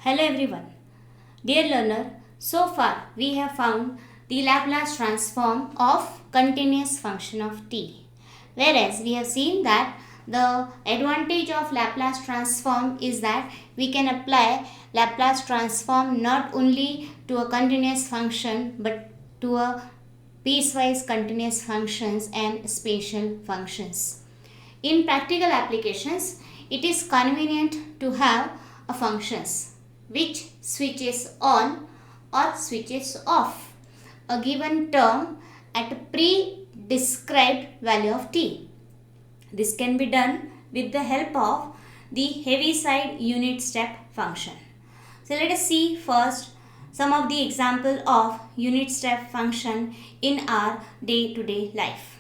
Hello everyone. Dear learner, so far we have found the Laplace transform of continuous function of t. Whereas we have seen that the advantage of Laplace transform is that we can apply Laplace transform not only to a continuous function but to a piecewise continuous functions and spatial functions. In practical applications, it is convenient to have a functions which switches on or switches off a given term at a pre-described value of t. This can be done with the help of the Heaviside unit step function. So let us see first some of the example of unit step function in our day-to-day life.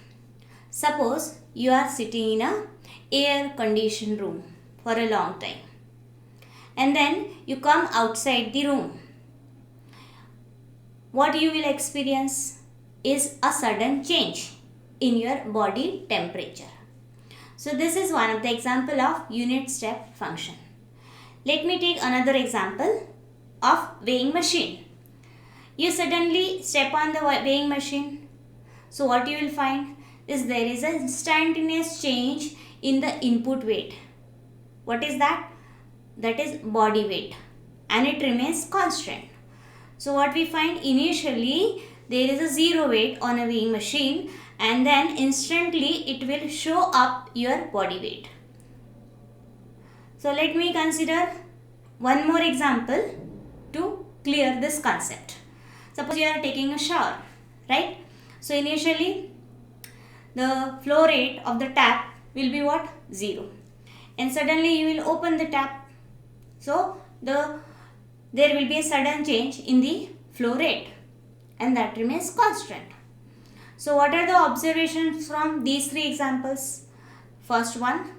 Suppose you are sitting in a air conditioned room for a long time and then you come outside the room. What you will experience is a sudden change in your body temperature. So this is one of the example of unit step function. Let me take another example of weighing machine. You suddenly step on the weighing machine. So what you will find is there is an instantaneous change in the input weight. What is that? That is body weight, and it remains constant. So what we find, initially there is a zero weight on a weighing machine and then instantly it will show up your body weight. So let me consider one more example to clear this concept. Suppose you are taking a shower, right? So initially the flow rate of the tap will be what? 0. And suddenly you will open the tap. So there will be a sudden change in the flow rate and that remains constant. So what are the observations from these three examples? First one,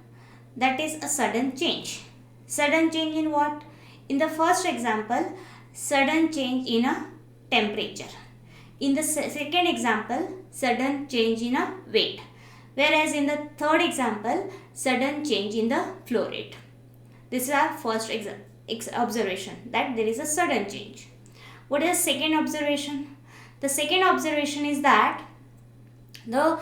that is a sudden change. Sudden change in what? In the first example, sudden change in a temperature. In the second example, sudden change in a weight. Whereas in the third example, sudden change in the flow rate. This is our first observation, that there is a sudden change. What is the second observation? The second observation is that the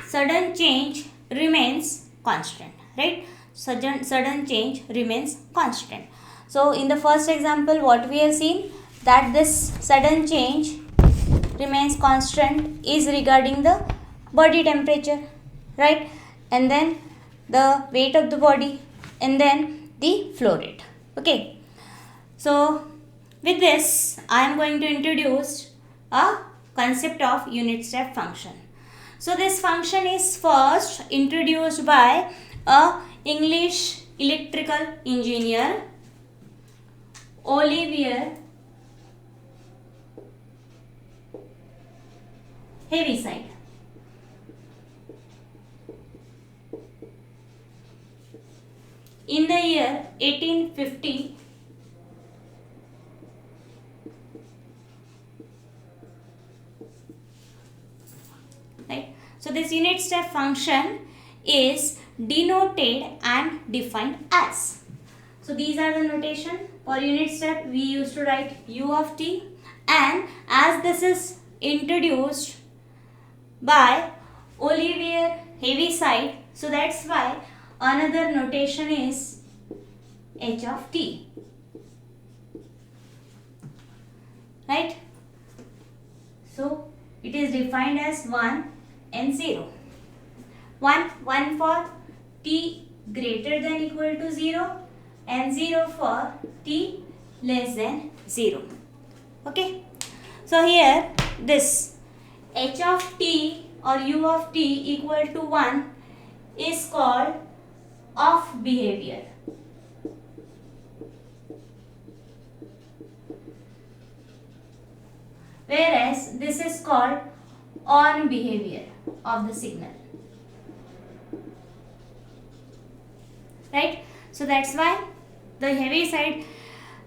sudden change remains constant, right? Sudden change remains constant. So in the first example, what we have seen, that this sudden change remains constant is regarding the body temperature, right? And then the weight of the body, and then the flow rate. Okay, so with this I am going to introduce a concept of unit step function. So this function is first introduced by a English electrical engineer, Olivier Heaviside. In the year 1850, right? So this unit step function is denoted and defined as. So these are the notation for unit step. We used to write u of t, and as this is introduced by Olivier Heaviside, so that's why another notation is h of t, right? So it is defined as 1 and 0. 1 for t greater than equal to 0 and 0 for t less than 0. Okay. So here this h of t or u of t equal to 1 is called off behavior. Whereas this is called on behavior of the signal. Right? So that's why the Heaviside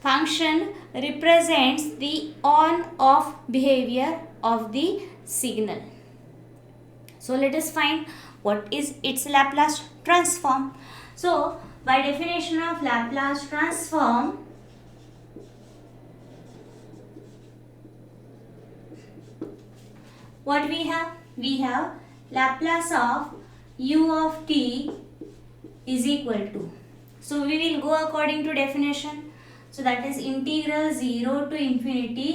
function represents the on-off behavior of the signal. So let us find what is its Laplace transform. So by definition of Laplace transform, what we have? We have Laplace of u of t is equal to. So we will go according to definition. So that is integral 0 to infinity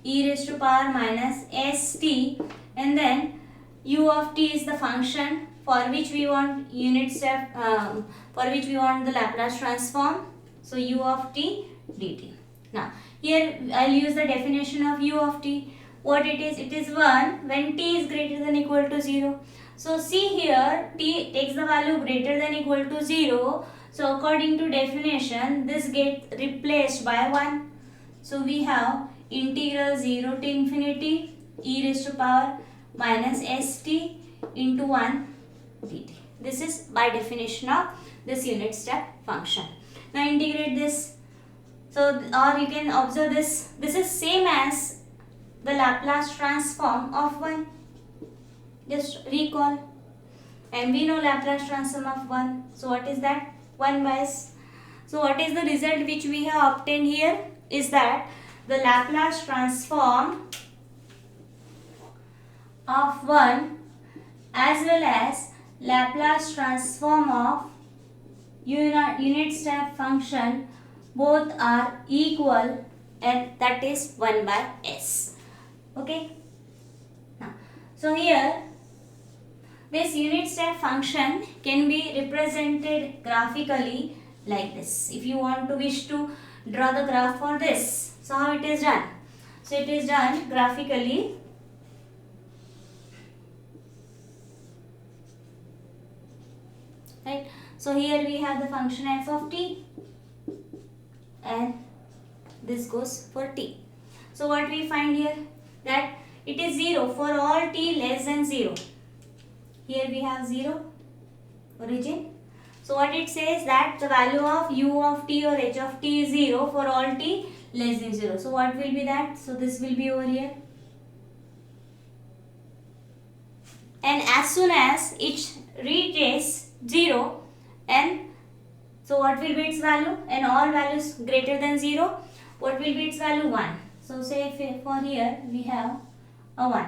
e raised to power minus st, and then u of t is the function for which we want unit step, for which we want the Laplace transform. So u of t dt. Now here I will use the definition of u of t. What it is? It is 1 when t is greater than equal to 0. So see here, t takes the value greater than equal to 0. So according to definition, this gets replaced by 1. So we have integral 0 to infinity e raised to power minus st into 1 dt. This is by definition of this unit step function. Now integrate this. So or you can observe this. This is same as the Laplace transform of 1. Just recall. And we know Laplace transform of 1. So what is that? 1 by s. So what is the result which we have obtained here? Is that the Laplace transform of 1 as well as Laplace transform of unit step function both are equal, and that is 1 by s. Okay. Now, so here this unit step function can be represented graphically like this. If you want to wish to draw the graph for this, so how it is done? So it is done graphically. Right. So here we have the function f of t, and this goes for t. So what we find here? That it is 0 for all t less than 0. Here we have 0 origin. So what it says, that the value of u of t or h of t is 0 for all t less than 0. So what will be that? So this will be over here. And as soon as it reaches 0, and so what will be its value? And all values greater than 0, what will be its value? 1. So say if for here we have a 1.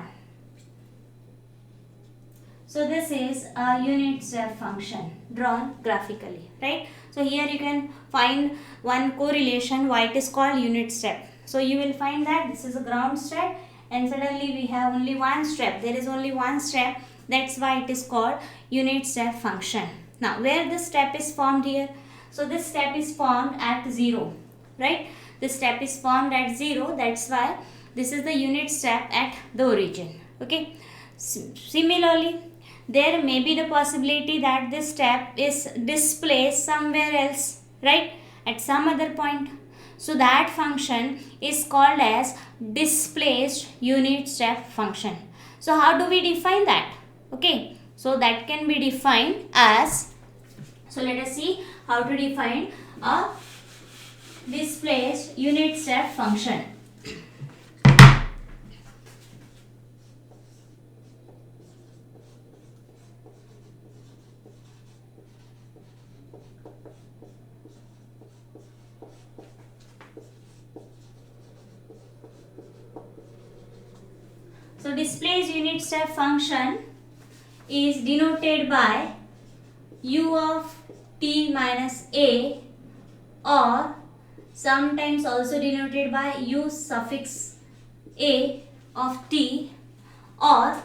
So this is a unit step function drawn graphically, right? So here you can find one correlation why it is called unit step. So you will find that this is a ground step, and suddenly we have only one step. There is only one step. That's why it is called unit step function. Now where this step is formed here? So this step is formed at 0, right? This step is formed at 0. That's why this is the unit step at the origin. Okay. Similarly, there may be the possibility that this step is displaced somewhere else, right? At some other point. So that function is called as displaced unit step function. So how do we define that? Okay. So that can be defined as, so let us see how to define a displaced unit step function. So displaced unit step function is denoted by u of t minus a, or sometimes also denoted by u suffix a of t, or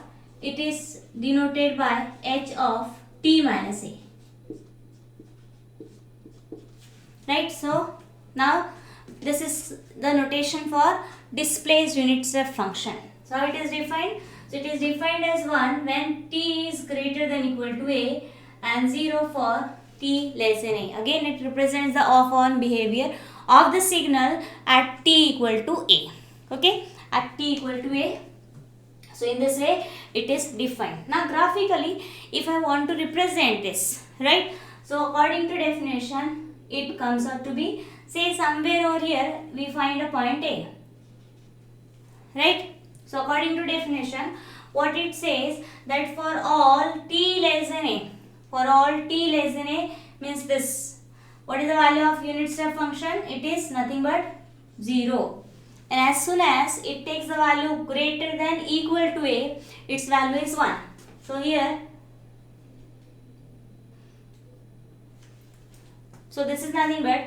it is denoted by h of t minus a. Right. So now this is the notation for displaced unit step function. So how it is defined? So it is defined as 1 when t is greater than equal to a, and 0 for t less than a. Again it represents the off-on behavior of the signal at t equal to a. Okay, at t equal to a. So in this way it is defined. Now graphically, if I want to represent this, right? So according to definition, it comes out to be, say somewhere over here we find a point A, right? So according to definition, what it says, that for all t less than a, for all t less than a means this. What is the value of unit step function? It is nothing but 0. and as soon as it takes the value greater than equal to a, its value is 1. So here, so this is nothing but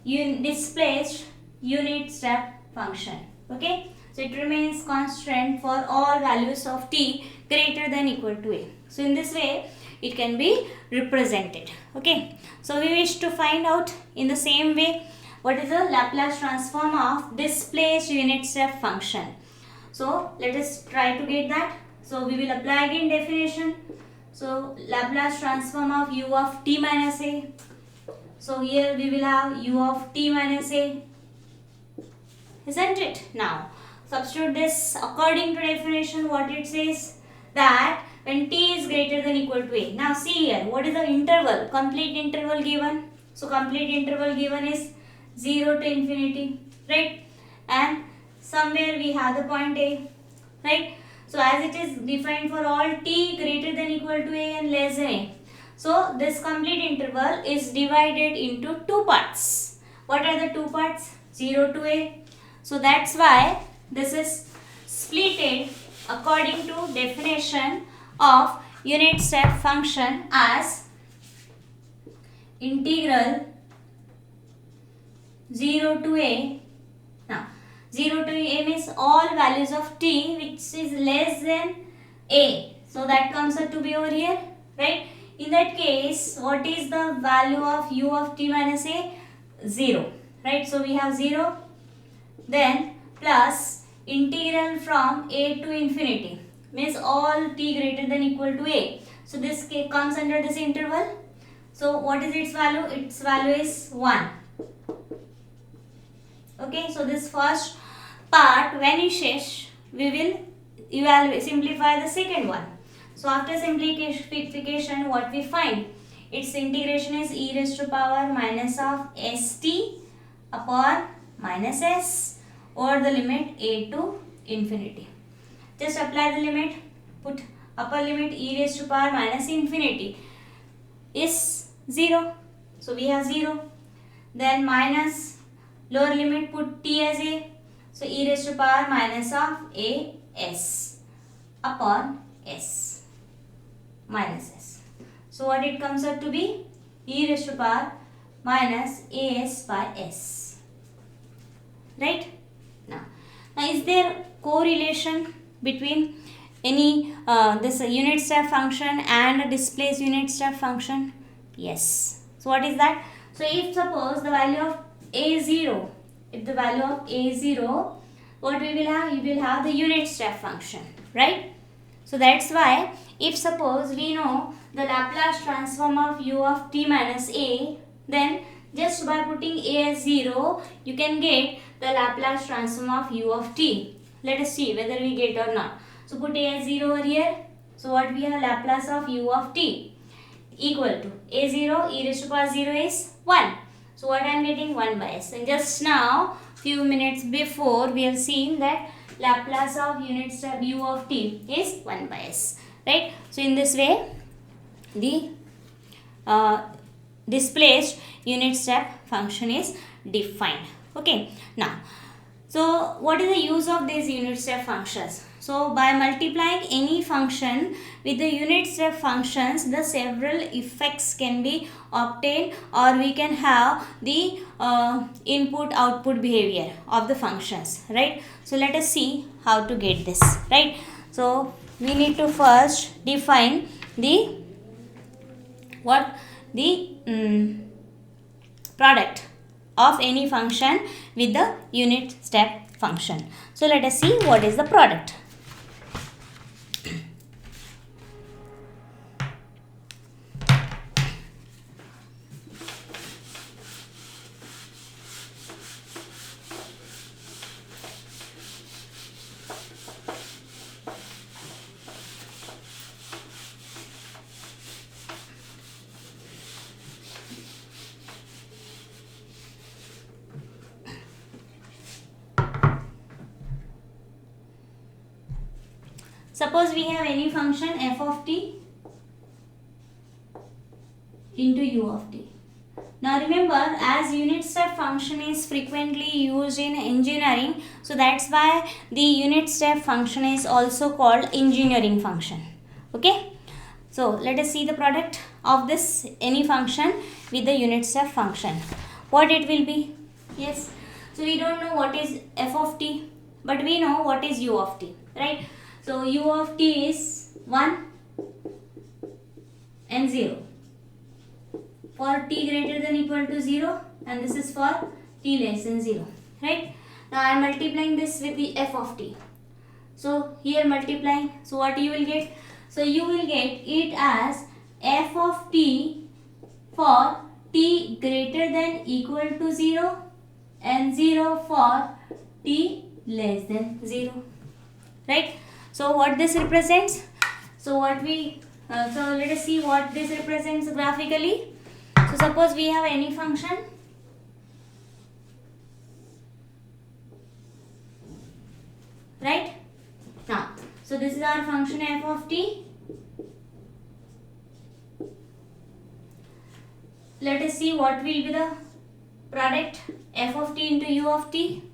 displaced unit step function. Okay, so it remains constant for all values of t greater than equal to a. So in this way it can be represented. Okay, so we wish to find out in the same way what is the Laplace transform of displaced unit step function. So let us try to get that. So we will apply again definition. So Laplace transform of u of t minus a. So here we will have u of t minus a, isn't it? Now substitute this according to definition. What it says, that when t is greater than equal to a. Now see here, what is the interval, complete interval given? So complete interval given is 0 to infinity, right? And somewhere we have the point a, right? So as it is defined for all t greater than equal to a and less than a. So this complete interval is divided into two parts. What are the two parts? 0 to a. So that's why this is splitted according to definition of unit step function as integral 0 to a. Now 0 to a means all values of t which is less than a. So that comes out to be over here, right? In that case, what is the value of u of t minus a? 0, right? So we have 0, then plus integral from a to infinity, means all t greater than equal to a. So this comes under this interval. So what is its value? Its value is 1. Okay, so this first part vanishes. We will simplify the second one. So after simplification, what we find? Its integration is e raised to power minus of st upon minus s over the limit a to infinity. Just apply the limit. Put upper limit e raised to power minus infinity is 0. So we have 0. Then minus lower limit, put t as a. So e raised to power minus of a s upon s minus s. So what it comes out to be? E raised to power minus as by s. Right? Now is there correlation between any this unit step function and a displaced unit step function? Yes. So what is that? So if suppose the value of a0, if the value of a0, what we will have? You will have the unit step function, right? So that's why if suppose we know the Laplace transform of u of t minus a, then just by putting a as 0, you can get the Laplace transform of u of t. Let us see whether we get or not. So put a as 0 over here. So what we have? Laplace of u of t equal to a0 e raised to power 0 is 1. So what I am getting? 1 by s. And just now, few minutes before, we have seen that Laplace of unit step u of t is 1 by s. Right? So in this way, the displaced unit step function is defined. Okay. Now, so what is the use of these unit step functions? So by multiplying any function with the unit step functions, the several effects can be obtained, or we can have the input output behavior of the functions, right? So let us see how to get this, right? So we need to first define the product of any function with the unit step function. So let us see what is the product. Suppose we have any function f of t into u of t. Now remember, as unit step function is frequently used in engineering, so that's why the unit step function is also called engineering function. Okay, so let us see the product of this any function with the unit step function. What it will be? Yes, so we don't know what is f of t, but we know what is u of t, right? So u of t is 1 and 0 for t greater than equal to 0, and this is for t less than 0, right? Now I am multiplying this with the f of t. So here multiplying, so what you will get? So you will get it as f of t for t greater than equal to 0 and 0 for t less than 0, right? So what this represents? So what we so let us see what this represents graphically. So suppose we have any function, right? Now, so this is our function f of t. Let us see what will be the product f of t into u of t.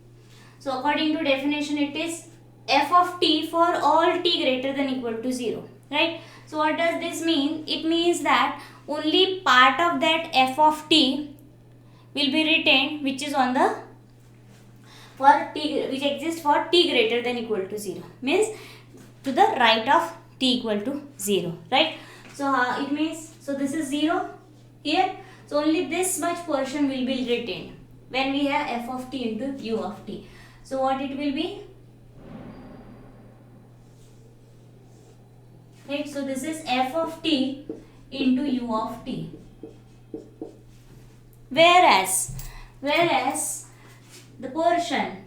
So according to definition, it is f of t for all t greater than equal to 0, right? So what does this mean? It means that only part of that f of t will be retained which is on the for t, which exists for t greater than equal to 0, means to the right of t equal to 0, right? So it means, so this is 0 here, so only this much portion will be retained when we have f of t into u of t. So what it will be? Right, so this is f of t into u of t. Whereas the portion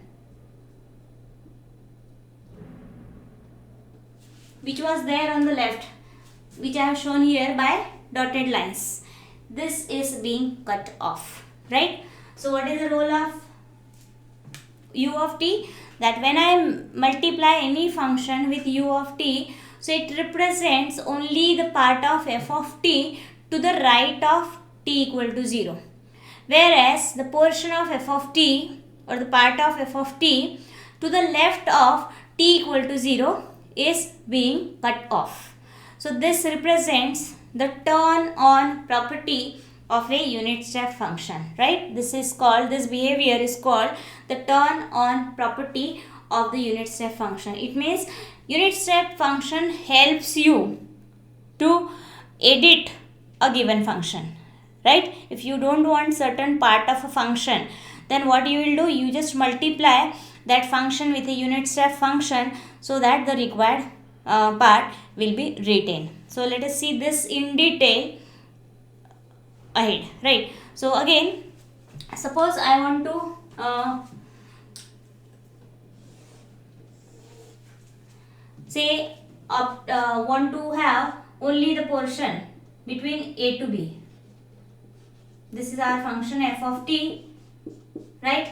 which was there on the left, which I have shown here by dotted lines, this is being cut off, right? So what is the role of u of t? That when I multiply any function with u of t, so it represents only the part of f of t to the right of t equal to 0. Whereas the portion of f of t or the part of f of t to the left of t equal to 0 is being cut off. So this represents the turn on property of a unit step function, right? This behavior is called the turn on property of the unit step function. It means unit step function helps you to edit a given function, right? If you don't want certain part of a function, then what you will do, you just multiply that function with a unit step function so that the required part will be retained. So let us see this in detail ahead, right? So again, suppose I want to say want to have only the portion between a to b. This is our function f of t, right?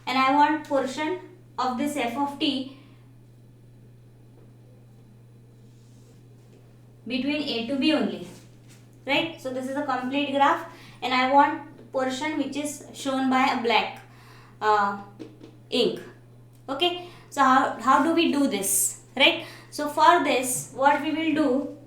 And I want portion of this f of t between a to b only, right? So this is a complete graph, and I want portion which is shown by a black ink. Okay, so how do we do this, right? So for this, what we will do,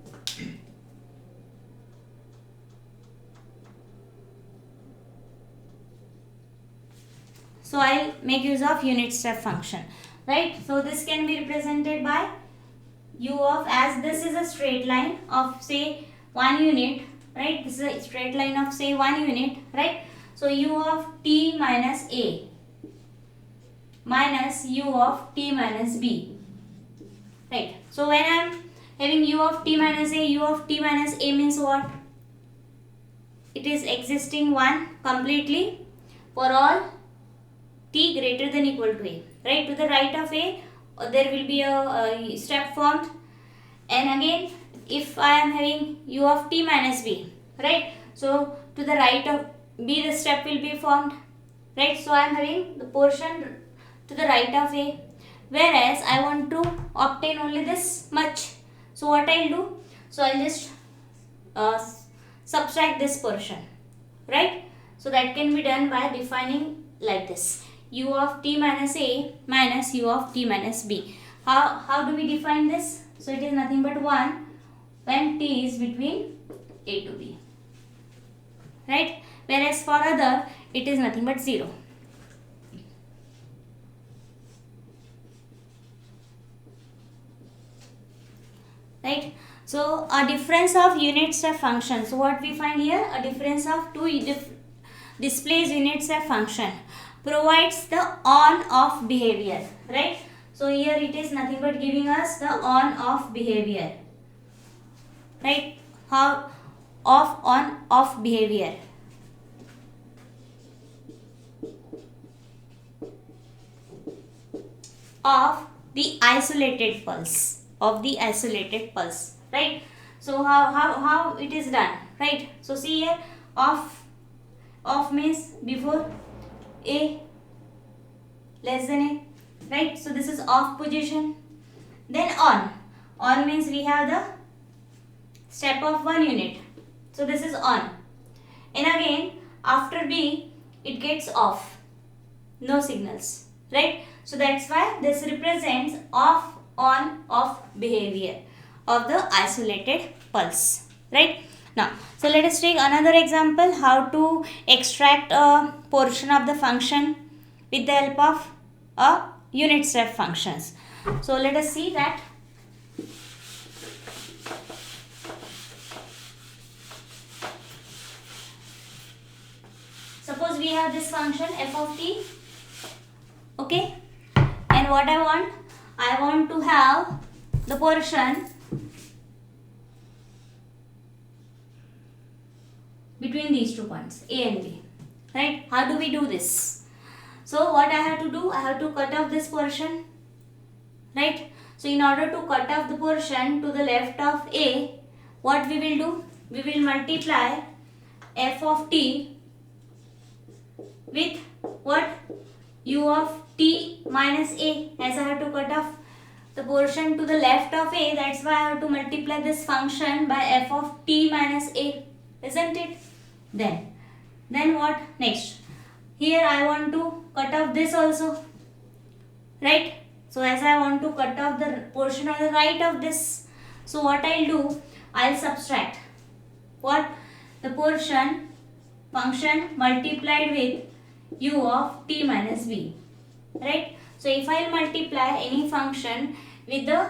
so I'll make use of unit step function, right? So this can be represented by u of, as this is a straight line of say 1 unit, right? This is a straight line of say 1 unit, right? So u of t minus a minus u of t minus b, right? So when I am having u of t minus a, u of t minus a means what? It is existing 1 completely for all t greater than equal to a, right? To the right of a, there will be a step formed, and again if I am having u of t minus b, right? So to the right of b the step will be formed, right? So I am having the portion to the right of a, whereas I want to obtain only this much. So what I'll do? So I'll just subtract this portion, right? So So that can be done by defining like this: u of t minus a minus u of t minus b. How do we define this? So it is nothing but 1 when t is between a to b, right? Whereas for other it is nothing but 0. Right? So a difference of unit step function. So what we find here, a difference of two displays unit step function provides the on-off behavior, right? So here it is nothing but giving us the on-off behavior, right? How off on-off behavior. Of the isolated pulse, right? So how it is done, right? So see here, off means before a less than a, right? So this is off position. Then on means we have the step of 1 unit, so this is on, and again after b it gets off, no signals, right? So that's why this represents off on off behavior of the isolated pulse, right? Now, so let us take another example, how to extract a portion of the function with the help of a unit step functions. So let us see that. Suppose we have this function f of t, okay, and what I want to have the portion between these 2 points a and b, right? How do we do this? So what I have to do, I have to cut off this portion, right? So in order to cut off the portion to the left of a, what we will do, we will multiply f of t with what, u of t minus a, as I have to cut off the portion to the left of a, that's why I have to multiply this function by f of t minus a, isn't it? Then what next? Here I want to cut off this also, right? So as I want to cut off the portion on the right of this, so what I'll do, I'll subtract what, the portion function multiplied with u of t minus b, right? So if I'll multiply any function with the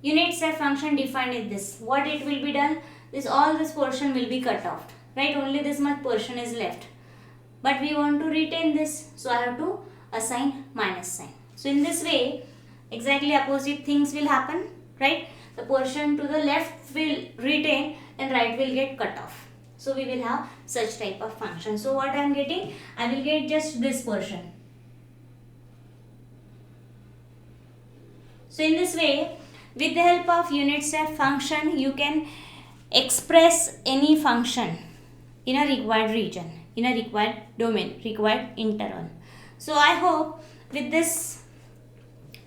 unit step function defined in this, what it will be done, all this portion will be cut off, right? Only this much portion is left, but we want to retain this, so I have to assign minus sign. So in this way exactly opposite things will happen, right? The portion to the left will retain and right will get cut off. So we will have such type of function. So what I am getting, I will get just this portion. So in this way, with the help of unit step function, you can express any function in a required region, in a required domain, required interval. So I hope with this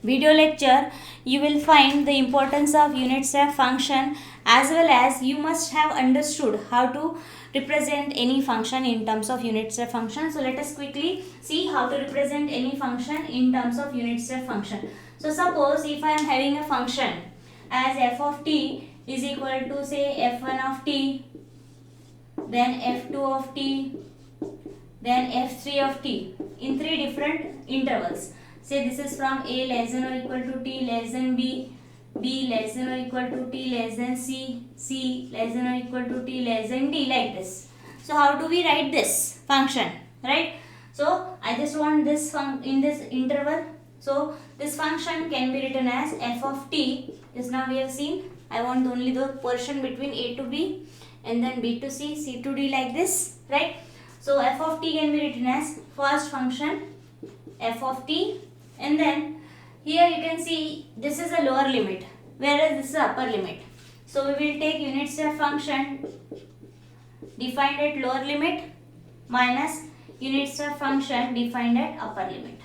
video lecture you will find the importance of unit step function, as well as you must have understood how to represent any function in terms of unit step function. So let us quickly see how to represent any function in terms of unit step function. So suppose if I am having a function as f of t is equal to say f1 of t, then f2 of t, then f3 of t in 3 different intervals. Say this is from a less than or equal to t less than b, b less than or equal to t less than c, c less than or equal to t less than d, like this. So how do we write this function, right? So I just want this in this interval. So this function can be written as f of t. Just now we have seen, I want only the portion between a to b and then b to c, c to d, like this, right? So f of t can be written as first function f of t, and then here you can see this is a lower limit, whereas this is upper limit. So we will take unit step function defined at lower limit minus unit step function defined at upper limit.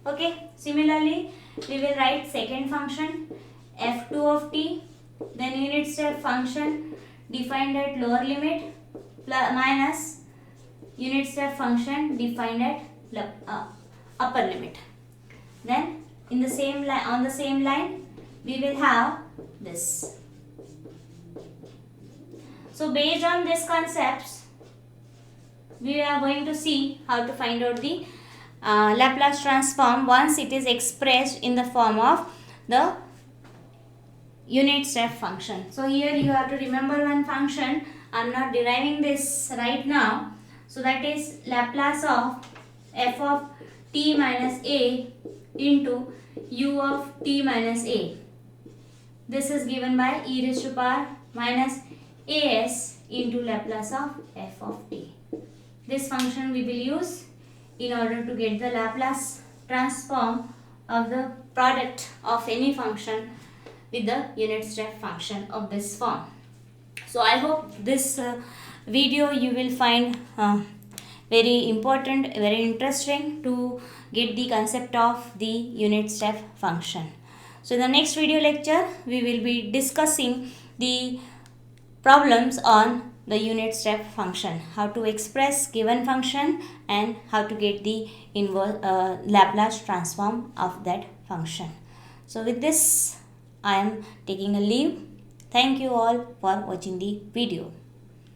Okay, similarly we will write second function f2 of t, then unit step function defined at lower limit minus unit step function defined at upper limit. Then in the same line, on the same line, we will have this. So based on these concepts, we are going to see how to find out the Laplace transform once it is expressed in the form of the unit step function. So here you have to remember one function. I am not deriving this right now. So that is Laplace of f of t minus a into u of t minus a. This is given by e raised to power minus as into Laplace of f of t. This function we will use in order to get the Laplace transform of the product of any function with the unit step function of this form. So I hope this video you will find very important, very interesting to get the concept of the unit step function. So in the next video lecture we will be discussing the problems on the unit step function, how to express given function and how to get the inverse Laplace transform of that function. So with this I am taking a leave. Thank you all for watching the video.